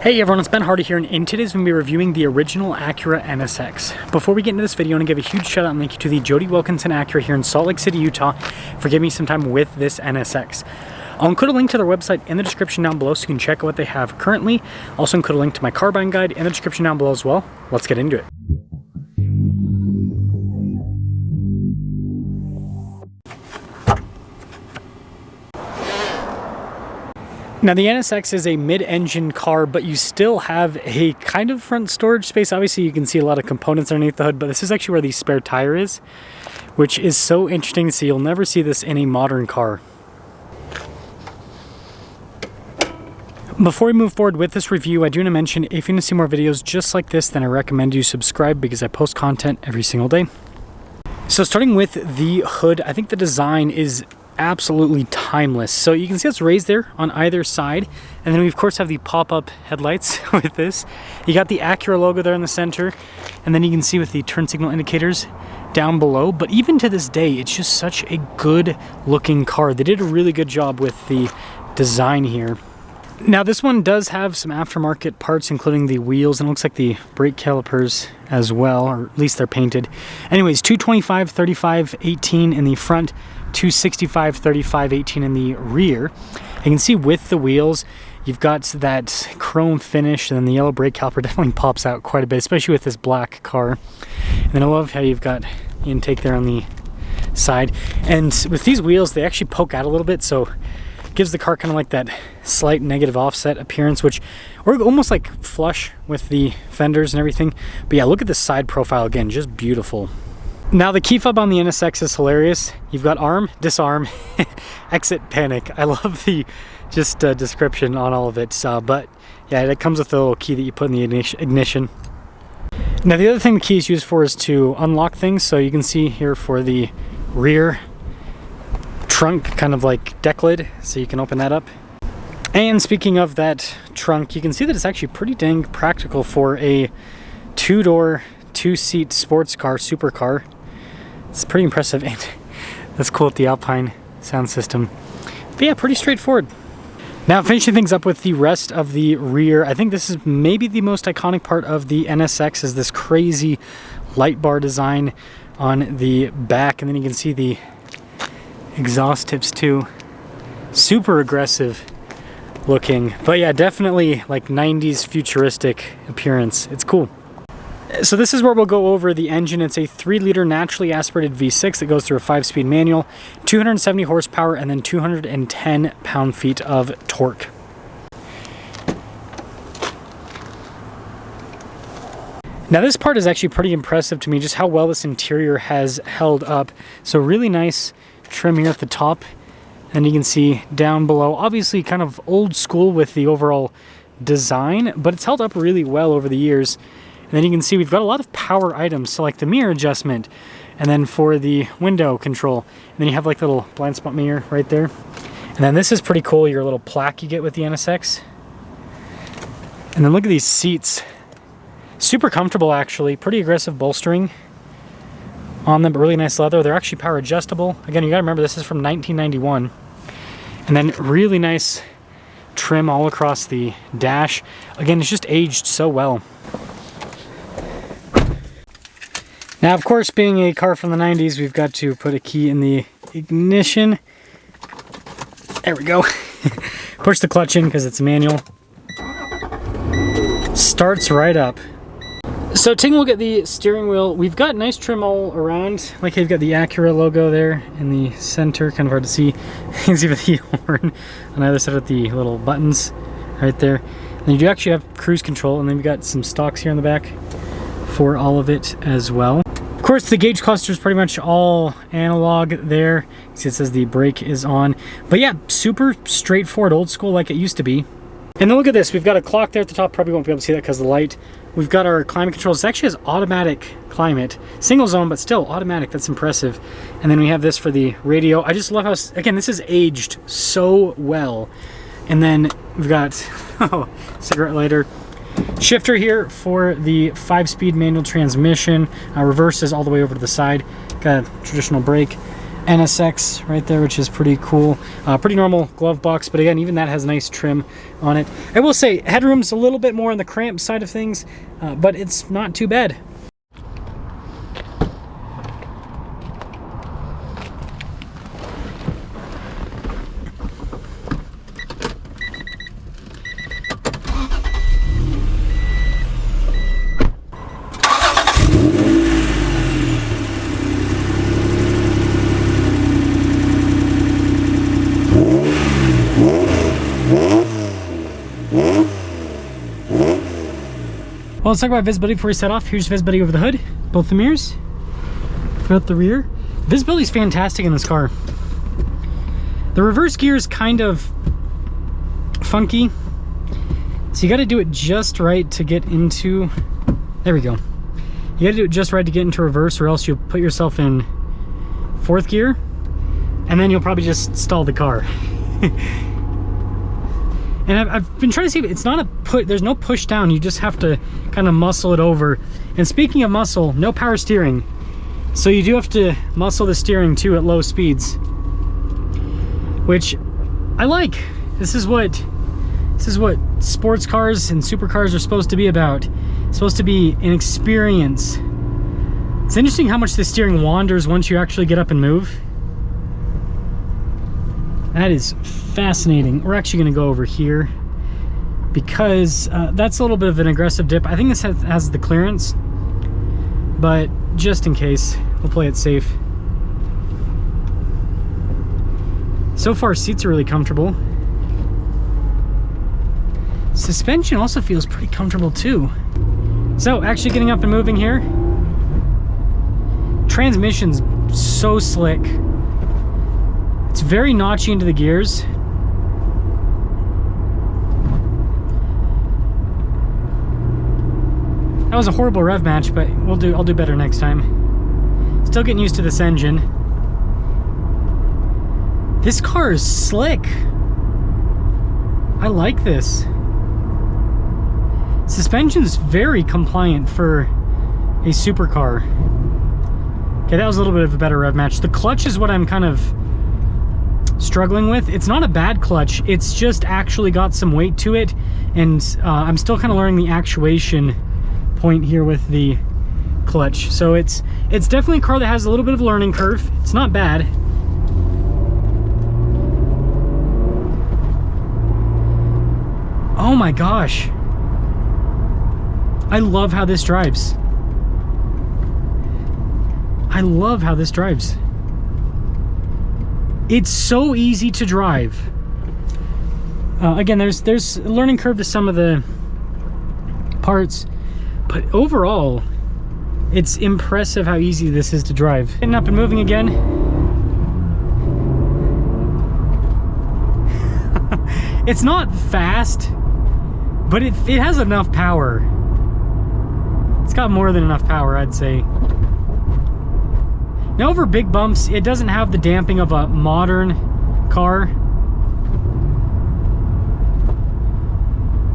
Hey everyone, it's Ben Hardy here, and in today's we're going to be reviewing the original Acura NSX. Before we get into this video, I want to give a huge shout out and thank you to the Jody Wilkinson Acura here in Salt Lake City, Utah for giving me some time with this NSX. I'll include a link to their website in the description down below so you can check out what they have currently. I'll also include a link to my car buying guide in the description down below as well. Let's get into it. Now the NSX is a mid-engine car, but you still have a kind of front storage space. Obviously you can see a lot of components underneath the hood, but this is actually where the spare tire is, which is so interesting to see. You'll never see this in a modern car. Before we move forward with this review, I do want to mention if you want to see more videos just like this, then I recommend you subscribe because I post content every single day. So starting with the hood, I think the design is absolutely timeless. So you can see it's raised there on either side, and then we of course have the pop-up headlights with this. You got the Acura logo there in the center, and then you can see with the turn signal indicators down below. But even to this day, it's just such a good looking car. They did a really good job with the design here. Now this one does have some aftermarket parts, including the wheels, and it looks like the brake calipers as well, or at least they're painted. Anyways, 225, 35, 18 in the front, 265, 35, 18 in the rear. You can see with the wheels, you've got that chrome finish, and then the yellow brake caliper definitely pops out quite a bit, especially with this black car. And then I love how you've got the intake there on the side. And with these wheels, they actually poke out a little bit, so it gives the car kind of like that slight negative offset appearance, which we're almost like flush with the fenders and everything. But yeah, look at the side profile again, just beautiful. Now the key fob on the NSX is hilarious. You've got arm, disarm, exit, panic. I love the just description on all of it. But yeah, it comes with a little key that you put in the ignition. Now the other thing the key is used for is to unlock things. So you can see here for the rear trunk, kind of like deck lid, so you can open that up. And speaking of that trunk, you can see that it's actually pretty dang practical for a two-door, two-seat sports car, supercar. It's pretty impressive, and that's cool with the Alpine sound system. But yeah, pretty straightforward. Now finishing things up with the rest of the rear, I think this is maybe the most iconic part of the NSX is this crazy light bar design on the back, and then you can see the exhaust tips too. Super aggressive looking, but yeah, definitely like 90s futuristic appearance. It's cool. So this is where we'll go over the engine. It's a 3-liter naturally aspirated V6 that goes through a 5-speed manual, 270 horsepower, and then 210 pound-feet of torque. Now this part is actually pretty impressive to me, just how well this interior has held up. So really nice trim here at the top, and you can see down below, obviously kind of old school with the overall design, but it's held up really well over the years. And then you can see we've got a lot of power items, so like the mirror adjustment, and then for the window control, and then you have like the little blind spot mirror right there. And then this is pretty cool, your little plaque you get with the NSX. And then look at these seats. Super comfortable actually, pretty aggressive bolstering on them, but really nice leather. They're actually power adjustable. Again, you gotta remember this is from 1991. And then really nice trim all across the dash. Again, it's just aged so well. Now, of course, being a car from the 90s, we've got to put a key in the ignition. There we go. Push the clutch in because it's manual. Starts right up. So taking a look at the steering wheel, we've got nice trim all around. Like you've got the Acura logo there in the center, kind of hard to see. You can see with the horn on either side with the little buttons right there. And you do actually have cruise control, and then we've got some stocks here in the back for all of it as well. Of course, the gauge cluster is pretty much all analog there. You see it says the brake is on. But yeah, super straightforward, old school like it used to be. And then look at this, we've got a clock there at the top. Probably won't be able to see that because of the light. We've got our climate controls. It actually has automatic climate. Single zone, but still automatic. That's impressive. And then we have this for the radio. I just love how, again, this is aged so well. And then we've got cigarette lighter. Shifter here for the 5-speed manual transmission. Reverse is all the way over to the side. Got a traditional brake. NSX right there, which is pretty cool. Pretty normal glove box, but again, even that has nice trim on it. I will say headroom's a little bit more on the cramped side of things, but it's not too bad. Well, let's talk about visibility before we set off. Here's visibility over the hood, both the mirrors, throughout the rear. Visibility is fantastic in this car. The reverse gear is kind of funky, so you got to do it just right to get into, there we go. You got to do it just right to get into reverse, or else you'll put yourself in 4th gear, and then you'll probably just stall the car. And I've been trying to see, it's not a put, there's no push down, you just have to kind of muscle it over. And speaking of muscle, no power steering. So you do have to muscle the steering too at low speeds, which I like. This is what sports cars and supercars are supposed to be about. It's supposed to be an experience. It's interesting how much the steering wanders once you actually get up and move. That is fascinating. We're actually going to go over here because that's a little bit of an aggressive dip. I think this has the clearance, but just in case, we'll play it safe. So far, seats are really comfortable. Suspension also feels pretty comfortable too. So actually getting up and moving here. Transmission's so slick. It's very notchy into the gears. That was a horrible rev match, but I'll do better next time. Still getting used to this engine. This car is slick. I like this. Suspension's very compliant for a supercar. Okay, that was a little bit of a better rev match. The clutch is what I'm kind of struggling with. It's not a bad clutch, it's just actually got some weight to it, and I'm still kind of learning the actuation point here with the clutch. So it's definitely a car that has a little bit of a learning curve. It's not bad. Oh my gosh, I love how this drives. I love how this drives. It's so easy to drive. Again, there's a learning curve to some of the parts, but overall, it's impressive how easy this is to drive. Getting up and moving again. It's not fast, but it has enough power. It's got more than enough power, I'd say. Now over big bumps, it doesn't have the damping of a modern car,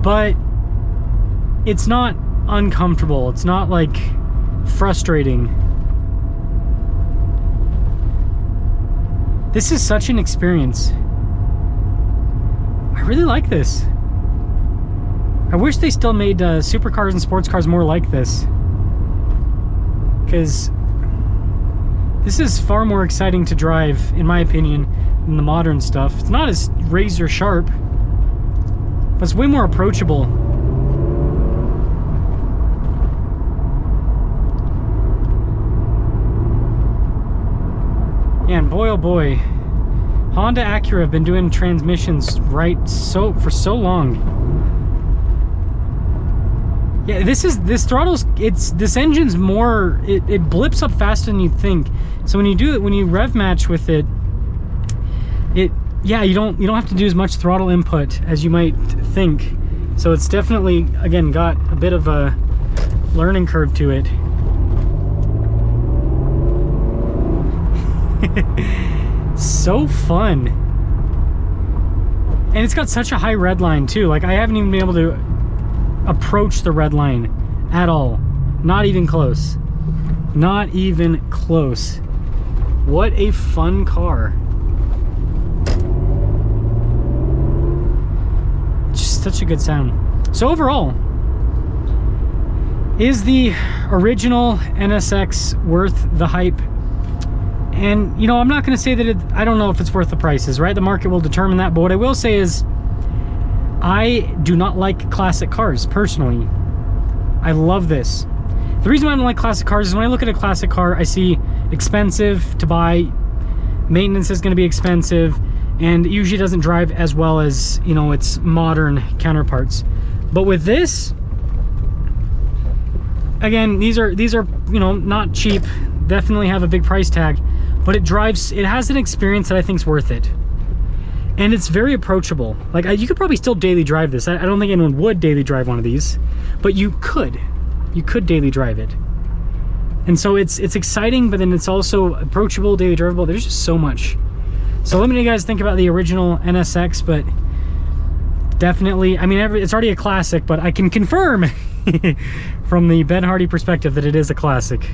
but it's not uncomfortable. It's not like frustrating. This is such an experience. I really like this. I wish they still made supercars and sports cars more like this, because this is far more exciting to drive, in my opinion, than the modern stuff. It's not as razor sharp, but it's way more approachable. Yeah, and boy oh boy, Honda Acura have been doing transmissions right for so long. Yeah, this throttle's, this engine's more, it blips up faster than you'd think. So when you rev match with it, yeah, you don't have to do as much throttle input as you might think. So it's definitely, again, got a bit of a learning curve to it. So fun. And it's got such a high red line too. Like, I haven't even been able to approach the red line at all. Not even close. Not even close. What a fun car. Just such a good sound. So overall, is the original NSX worth the hype? And you know, I'm not going to say that I don't know if it's worth the prices, right? The market will determine that. But what I will say is, I do not like classic cars personally. I love this. The reason why I don't like classic cars is when I look at a classic car, I see expensive to buy, maintenance is going to be expensive, and it usually doesn't drive as well as, you know, its modern counterparts. But with this, again, these are, you know, not cheap, definitely have a big price tag, but it has an experience that I think is worth it. And it's very approachable. Like, you could probably still daily drive this. I don't think anyone would daily drive one of these, but you could daily drive it. And so it's exciting, but then it's also approachable, daily drivable. There's just so much. So let me know what you guys think about the original NSX, but definitely, I mean, it's already a classic, but I can confirm from the Ben Hardy perspective that it is a classic.